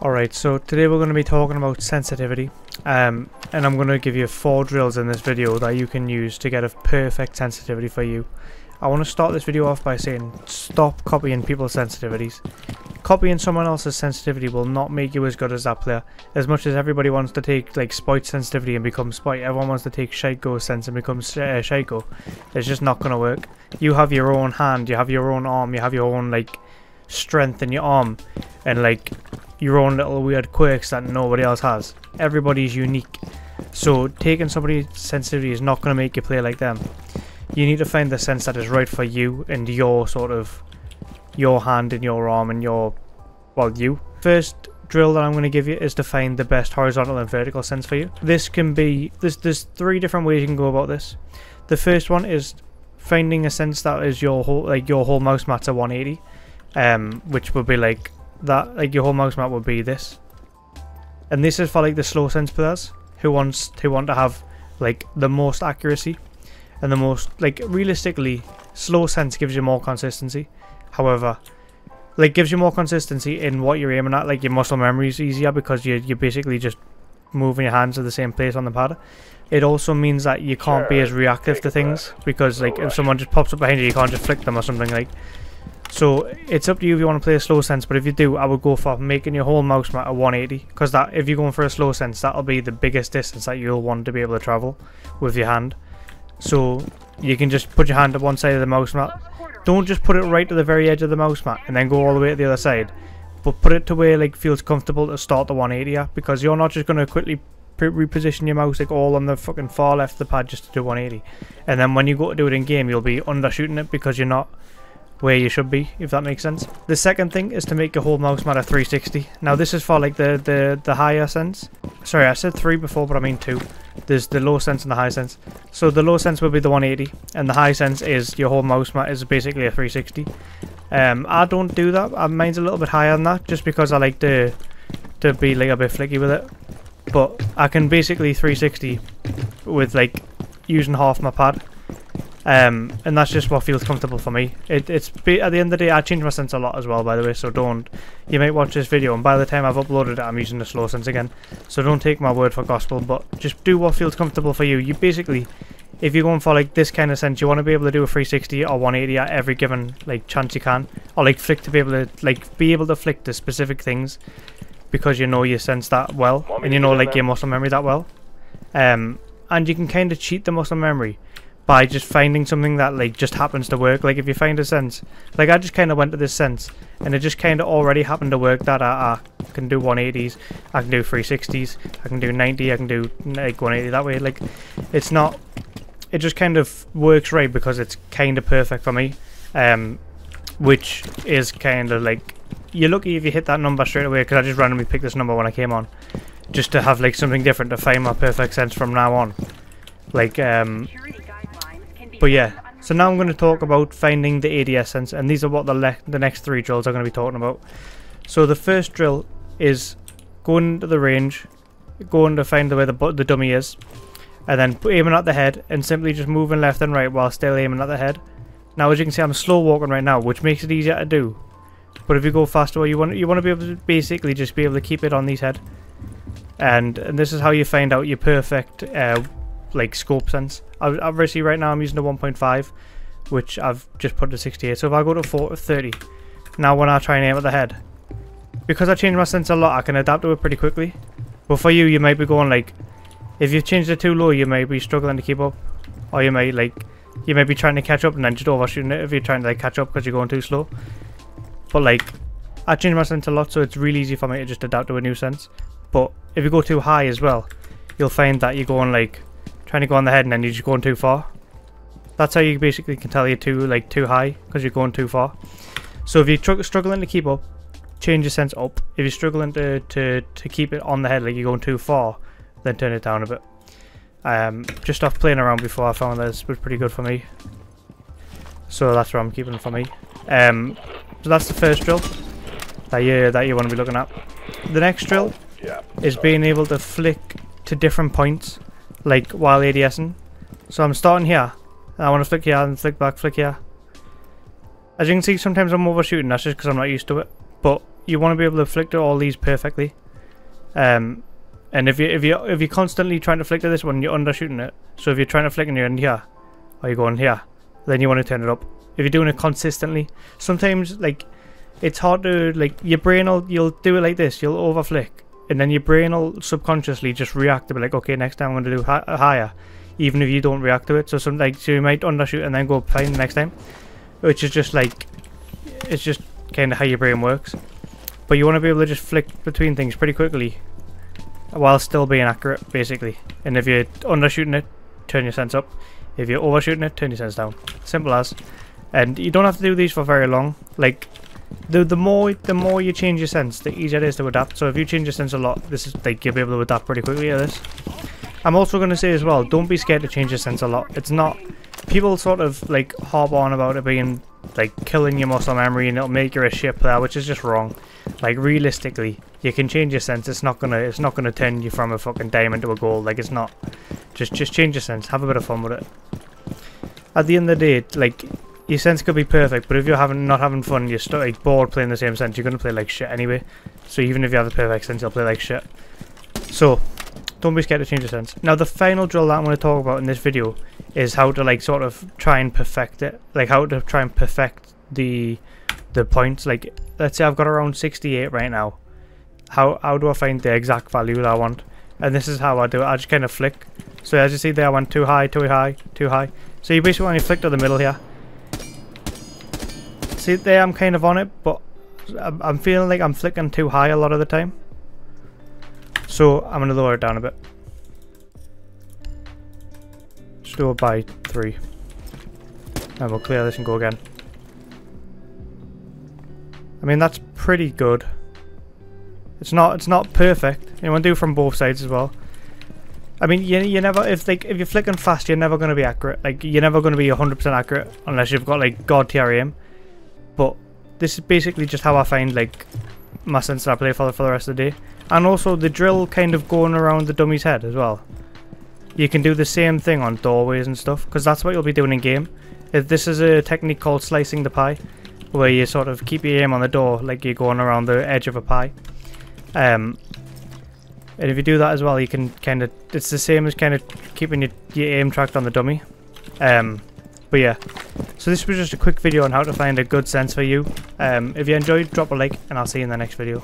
Alright, so today we're going to be talking about sensitivity, and I'm going to give you 4 drills in this video that you can use to get a perfect sensitivity for you. I want to start this video off by saying stop copying people's sensitivities. Copying someone else's sensitivity will not make you as good as that player. As much as everybody wants to take like Spite sensitivity and become Spite, everyone wants to take Shaco's sense and become Shaco. It's just not going to work. You have your own hand, you have your own arm, you have your own like strength in your arm, and like your own little weird quirks that nobody else has. Everybody's unique, so taking somebody's sensitivity is not going to make you play like them. You need to find the sense that is right for you and your sort of your hand and your arm and your, well, you. First drill that I'm going to give you is to find the best horizontal and vertical sense for you. This can be, there's 3 different ways you can go about this. The first one is finding a sense that is your whole mouse mat's a 180, which would be like that, like your whole mouse mat would be this. And this is for like the slow sense players who want to have like the most accuracy and the most, like, realistically slow sense gives you more consistency. However, like, gives you more consistency in what you're aiming at. Like, your muscle memory is easier because you're basically just moving your hands to the same place on the pad. It also means that you can't be as reactive to things, because like if someone just pops up behind you, you can't just flick them or something. Like, so it's up to you if you want to play a slow sense, but if you do, I would go for making your whole mouse mat a 180, because that, if you're going for a slow sense, that'll be the biggest distance that you'll want to be able to travel with your hand. So you can just put your hand at one side of the mouse mat. Don't just put it right to the very edge of the mouse mat and then go all the way to the other side, but put it to where like feels comfortable to start the 180 at, because you're not just going to quickly reposition your mouse like all on the fucking far left of the pad just to do 180, and then when you go to do it in game you'll be undershooting it because you're not where you should be, if that makes sense. The second thing is to make your whole mouse mat a 360. Now this is for like the higher sense. Sorry, I said 3 before, but I mean 2. There's the low sense and the high sense. So the low sense will be the 180, and the high sense is your whole mouse mat is basically a 360. I don't do that. Mine's a little bit higher than that, just because I like to be like a bit flicky with it. But I can basically 360 with like using half my pad. And that's just what feels comfortable for me. At the end of the day, I change my sense a lot as well, by the way, so don't, you might watch this video and by the time I've uploaded it I'm using the slow sense again, so don't take my word for gospel, but just do what feels comfortable for you. You basically, if you're going for like this kind of sense, you want to be able to do a 360 or 180 at every given like chance you can, or like flick, to be able to flick to specific things, because you know your sense that well, and you know like your muscle memory that well. And you can kind of cheat the muscle memory by just finding something that like just happens to work. Like if you find a sense, like I just kind of went to this sense and it just kind of already happened to work, that I can do 180s, I can do 360s, I can do 90, I can do like 180 that way. Like it's not, it just kind of works right because it's kind of perfect for me, which is kind of like, you're lucky if you hit that number straight away, because I just randomly picked this number when I came on, just to have like something different to find my perfect sense from now on. Like but yeah, so now I'm going to talk about finding the ADS sense, and these are what the next 3 drills are going to be talking about. So the first drill is going to the range, going to find where the dummy is, and then aiming at the head and simply just moving left and right while still aiming at the head. Now as you can see, I'm slow walking right now, which makes it easier to do, but if you go faster, you want to be able to basically just be able to keep it on these head, and this is how you find out your perfect like scope sense. Obviously right now I'm using the 1.5, which I've just put to 68, so if I go to 30, now when I try and aim at the head, because I change my sense a lot, I can adapt to it pretty quickly. But for you, you might be going like, if you've changed it too low, you might be struggling to keep up, or you might be trying to catch up and then just overshooting it if you're trying to like catch up because you're going too slow. But like, I change my sense a lot, so it's really easy for me to just adapt to a new sense. But if you go too high as well, you'll find that you're going like trying to go on the head and then you're just going too far. That's how you basically can tell you're too high, because you're going too far. So if you're struggling to keep up, change your sense up. If you're struggling to keep it on the head, like you're going too far, then turn it down a bit. Just off playing around before, I found this was pretty good for me, so that's where I'm keeping it for me. So that's the first drill that you want to be looking at. The next drill is being able to flick to different points, like while ADSing. So I'm starting here, and I want to flick here and flick back, flick here. As you can see, sometimes I'm overshooting, that's just because I'm not used to it. But you want to be able to flick to all these perfectly. And if you're constantly trying to flick to this one, you're undershooting it. So if you're trying to flick and you're in here, or you're going here, then you want to turn it up. If you're doing it consistently, sometimes like it's hard to, like, your brain you'll do it like this, you'll over flick, and then your brain will subconsciously just react to be like, okay, next time I'm going to do higher, even if you don't react to it. So so you might undershoot and then go fine the next time, which is just like, it's just kind of how your brain works. But you want to be able to just flick between things pretty quickly while still being accurate, basically. And if you're undershooting it, turn your sense up. If you're overshooting it, turn your sense down. Simple as. And you don't have to do these for very long. Like, the more you change your sense, the easier it is to adapt. So if you change your sense a lot, this is like, you'll be able to adapt pretty quickly to this. I'm also going to say as well, don't be scared to change your sense a lot. It's not, people sort of like harp on about it being like killing your muscle memory and it'll make you a shit player, which is just wrong. Like, realistically, you can change your sense. It's not gonna turn you from a fucking diamond to a gold. Like, it's not. Just change your sense. Have a bit of fun with it. At the end of the day, like, your sense could be perfect, but if you're not having fun, you're like bored playing the same sense, you're gonna play like shit anyway. So even if you have the perfect sense, you'll play like shit. So don't be scared to change your sense. Now, the final drill that I'm going to talk about in this video is how to, like, sort of try and perfect it. Like, how to try and perfect the points. Like, let's say I've got around 68 right now. How do I find the exact value that I want? And this is how I do it. I just kind of flick. So as you see there, I went too high, too high, too high. So you basically want to flick to the middle here. See there, I'm kind of on it, but I'm feeling like I'm flicking too high a lot of the time. So I'm going to lower it down a bit. Just do it by 3. And we'll clear this and go again. I mean, that's pretty good. It's not perfect. You want to do from both sides as well. I mean, you never, if you're flicking fast, you're never going to be accurate. Like, you're never going to be 100% accurate unless you've got like god tier aim. But this is basically just how I find like my sense that I play for the rest of the day. And also the drill kind of going around the dummy's head as well. You can do the same thing on doorways and stuff, because that's what you'll be doing in game. This is a technique called slicing the pie, where you sort of keep your aim on the door like you're going around the edge of a pie. And if you do that as well, you can kind of, it's the same as kind of keeping your aim tracked on the dummy. But yeah, so this was just a quick video on how to find a good sense for you. If you enjoyed, drop a like, and I'll see you in the next video.